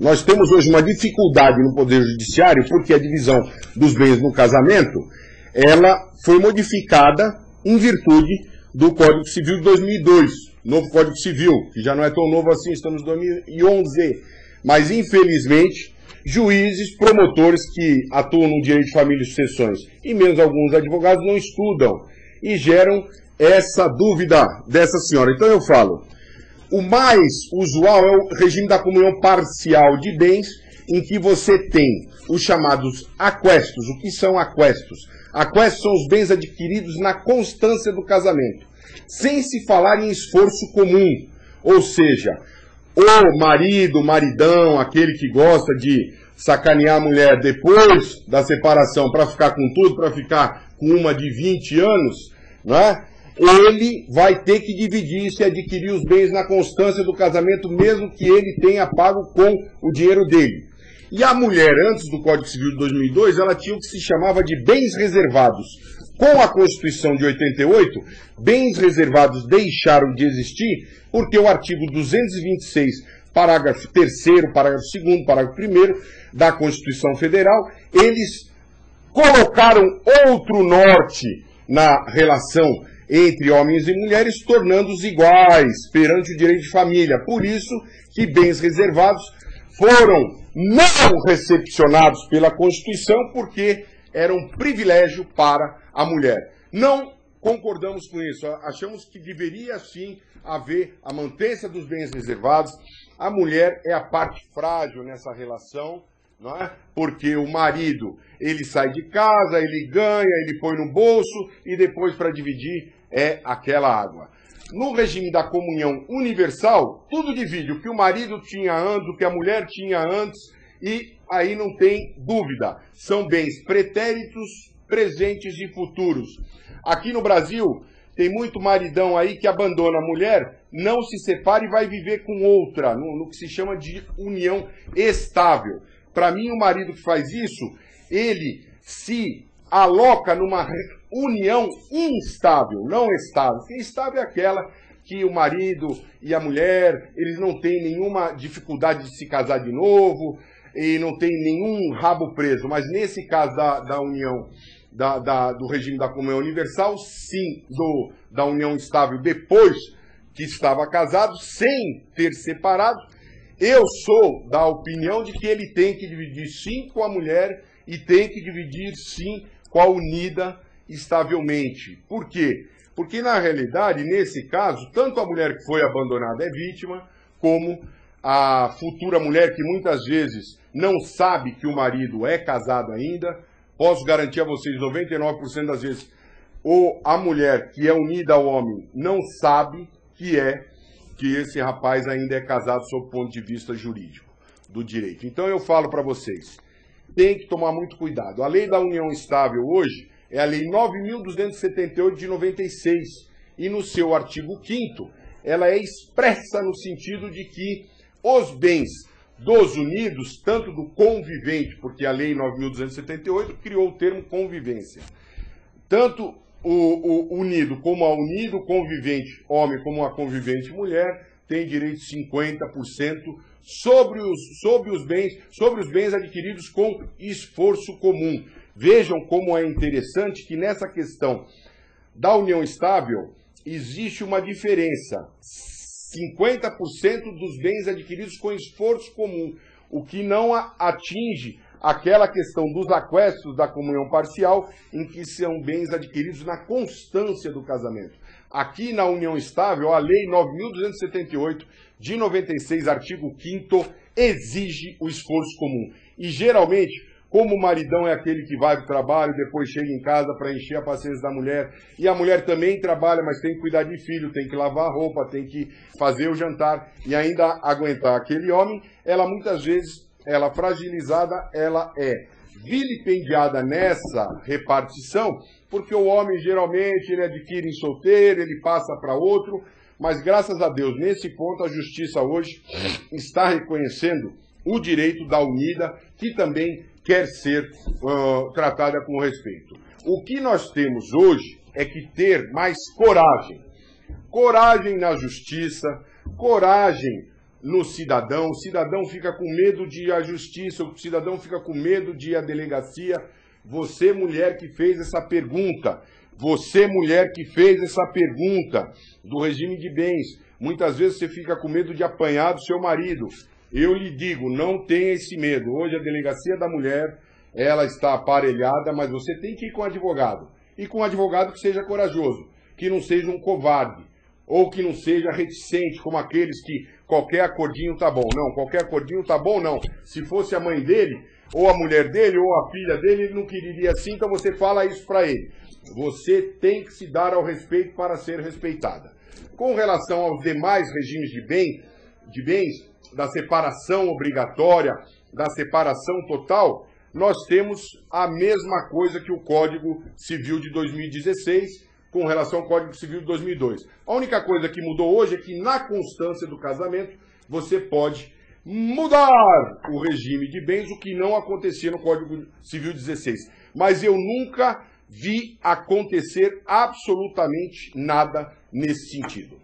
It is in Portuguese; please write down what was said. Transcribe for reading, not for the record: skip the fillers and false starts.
Nós temos hoje uma dificuldade no Poder Judiciário porque a divisão dos bens no casamento, ela foi modificada em virtude do Código Civil de 2002, novo Código Civil, que já não é tão novo assim, estamos em 2011. Mas, infelizmente, juízes, promotores que atuam no direito de família e sucessões, e mesmo alguns advogados, não estudam e geram essa dúvida dessa senhora. Então eu falo, o mais usual é o regime da comunhão parcial de bens, em que você tem os chamados aquestos. O que são aquestos? Aquestos são os bens adquiridos na constância do casamento, sem se falar em esforço comum. Ou seja, o marido, o maridão, aquele que gosta de sacanear a mulher depois da separação para ficar com tudo, para ficar com uma de 20 anos, né? Ele vai ter que dividir e adquirir os bens na constância do casamento, mesmo que ele tenha pago com o dinheiro dele. E a mulher, antes do Código Civil de 2002, ela tinha o que se chamava de bens reservados. Com a Constituição de 88, bens reservados deixaram de existir porque o artigo 226, parágrafo 3º, parágrafo 2º, parágrafo 1º da Constituição Federal, eles colocaram outro norte na relação entre homens e mulheres, tornando-os iguais perante o direito de família. Por isso que bens reservados foram não recepcionados pela Constituição, porque era um privilégio para a mulher. Não concordamos com isso. Achamos que deveria, sim, haver a mantença dos bens reservados. A mulher é a parte frágil nessa relação, não é? Porque o marido, ele sai de casa, ele ganha, ele põe no bolso e depois para dividir é aquela água. No regime da comunhão universal, tudo divide. O que o marido tinha antes, o que a mulher tinha antes, e aí não tem dúvida. São bens pretéritos, presentes e futuros. Aqui no Brasil, tem muito maridão aí que abandona a mulher, não se separa e vai viver com outra, no que se chama de união estável. Para mim, o marido que faz isso, ele se aloca numa união instável, não estável. Instável é aquela que o marido e a mulher, eles não têm nenhuma dificuldade de se casar de novo, e não tem nenhum rabo preso. Mas nesse caso da união, do regime da comunhão universal, sim, da união estável depois que estava casado, sem ter separado, eu sou da opinião de que ele tem que dividir sim com a mulher e tem que dividir sim com a unida estavelmente. Por quê? Porque na realidade, nesse caso, tanto a mulher que foi abandonada é vítima, como a futura mulher que muitas vezes não sabe que o marido é casado ainda. Posso garantir a vocês, 99% das vezes, a mulher que é unida ao homem não sabe que esse rapaz ainda é casado sob o ponto de vista jurídico, do direito. Então eu falo para vocês, tem que tomar muito cuidado. A lei da união estável hoje é a lei 9.278 de 96, e no seu artigo 5º, ela é expressa no sentido de que os bens dos unidos, tanto do convivente, porque a lei 9.278 criou o termo convivência, tanto o unido como a unido, convivente homem como a convivente mulher, tem direito de 50% sobre os bens adquiridos com esforço comum. Vejam como é interessante que nessa questão da união estável existe uma diferença. 50% dos bens adquiridos com esforço comum, o que não atinge aquela questão dos aquestos da comunhão parcial, em que são bens adquiridos na constância do casamento. Aqui na união estável, a lei 9.278 de 96, artigo 5º, exige o esforço comum. E geralmente, como o maridão é aquele que vai para o trabalho, depois chega em casa para encher a paciência da mulher, e a mulher também trabalha, mas tem que cuidar de filho, tem que lavar a roupa, tem que fazer o jantar e ainda aguentar aquele homem, ela muitas vezes, ela fragilizada, ela é vilipendiada nessa repartição, porque o homem geralmente ele adquire em solteiro, ele passa para outro, mas graças a Deus, nesse ponto, a justiça hoje está reconhecendo o direito da unida, que também quer ser tratada com respeito. O que nós temos hoje é que ter mais coragem. Coragem na justiça, coragem no cidadão, o cidadão fica com medo de ir à justiça, o cidadão fica com medo de ir à delegacia. Você, mulher que fez essa pergunta, você, mulher que fez essa pergunta do regime de bens, muitas vezes você fica com medo de apanhar do seu marido. Eu lhe digo, não tenha esse medo. Hoje a delegacia da mulher, ela está aparelhada, mas você tem que ir com um advogado. E com um advogado que seja corajoso, que não seja um covarde, ou que não seja reticente, como aqueles que qualquer acordinho tá bom. Não, qualquer acordinho tá bom não. Se fosse a mãe dele, ou a mulher dele, ou a filha dele, ele não queria assim, então você fala isso para ele. Você tem que se dar ao respeito para ser respeitada. Com relação aos demais regimes de bens, da separação obrigatória, da separação total, nós temos a mesma coisa que o Código Civil de 2016, com relação ao Código Civil de 2002. A única coisa que mudou hoje é que na constância do casamento você pode mudar o regime de bens, o que não acontecia no Código Civil 16. Mas eu nunca vi acontecer absolutamente nada nesse sentido.